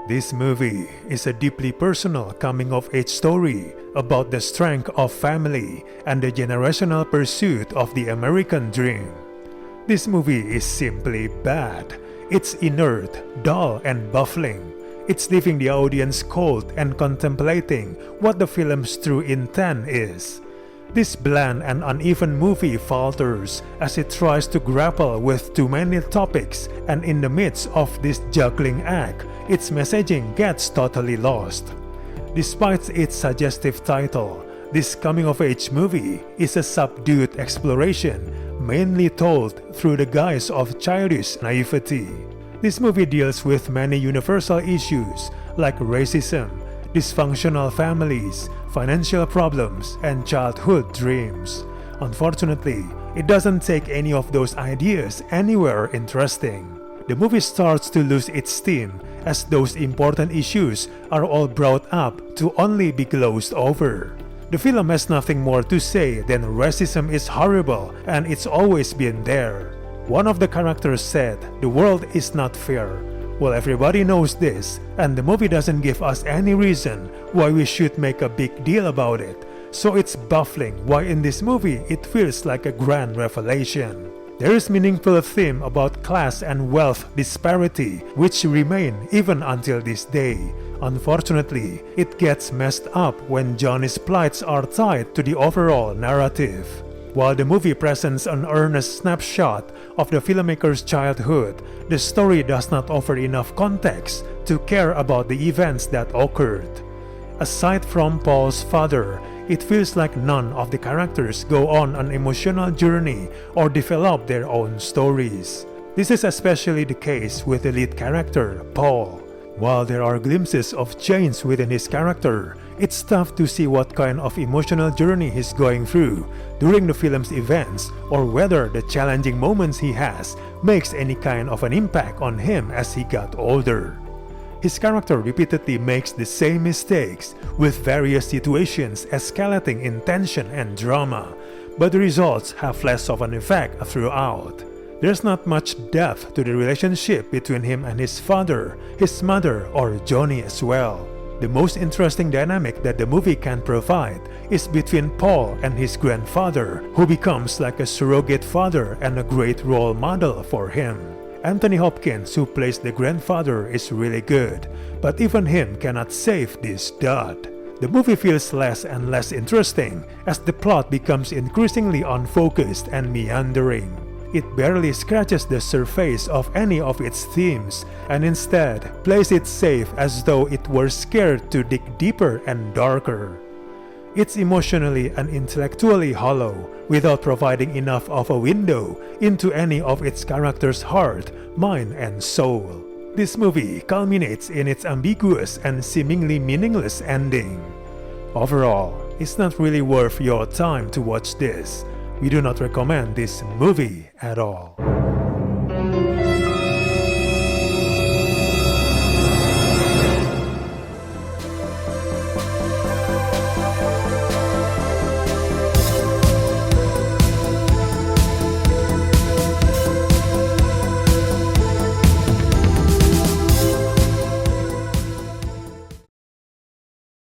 This movie is a deeply personal coming-of-age story about the strength of family and the generational pursuit of the American dream. This movie is simply bad. It's inert, dull, and baffling. It's leaving the audience cold and contemplating what the film's true intent is. This bland and uneven movie falters as it tries to grapple with too many topics, and in the midst of this juggling act, its messaging gets totally lost. Despite its suggestive title, this coming-of-age movie is a subdued exploration, mainly told through the guise of childish naivety. This movie deals with many universal issues like racism, dysfunctional families, financial problems, and childhood dreams. Unfortunately, it doesn't take any of those ideas anywhere interesting. The movie starts to lose its steam as those important issues are all brought up to only be glozed over. The film has nothing more to say than racism is horrible and it's always been there. One of the characters said, "The world is not fair." Well, everybody knows this, and the movie doesn't give us any reason why we should make a big deal about it. So it's baffling why in this movie it feels like a grand revelation. There is meaningful theme about class and wealth disparity, which remain even until this day. Unfortunately, it gets messed up when Johnny's plights are tied to the overall narrative. While the movie presents an earnest snapshot of the filmmaker's childhood, the story does not offer enough context to care about the events that occurred. Aside from Paul's father, it feels like none of the characters go on an emotional journey or develop their own stories. This is especially the case with the lead character, Paul. While there are glimpses of change within his character, it's tough to see what kind of emotional journey he's going through during the film's events, or whether the challenging moments he has makes any kind of an impact on him as he got older. His character repeatedly makes the same mistakes, with various situations escalating in tension and drama, but the results have less of an effect throughout. There's not much depth to the relationship between him and his father, his mother, or Johnny as well. The most interesting dynamic that the movie can provide is between Paul and his grandfather, who becomes like a surrogate father and a great role model for him. Anthony Hopkins, who plays the grandfather, is really good, but even him cannot save this dud. The movie feels less and less interesting as the plot becomes increasingly unfocused and meandering. It barely scratches the surface of any of its themes, and instead plays it safe as though it were scared to dig deeper and darker. It's emotionally and intellectually hollow, without providing enough of a window into any of its characters' heart, mind, and soul. This movie culminates in its ambiguous and seemingly meaningless ending. Overall, it's not really worth your time to watch this. We do not recommend this movie at all.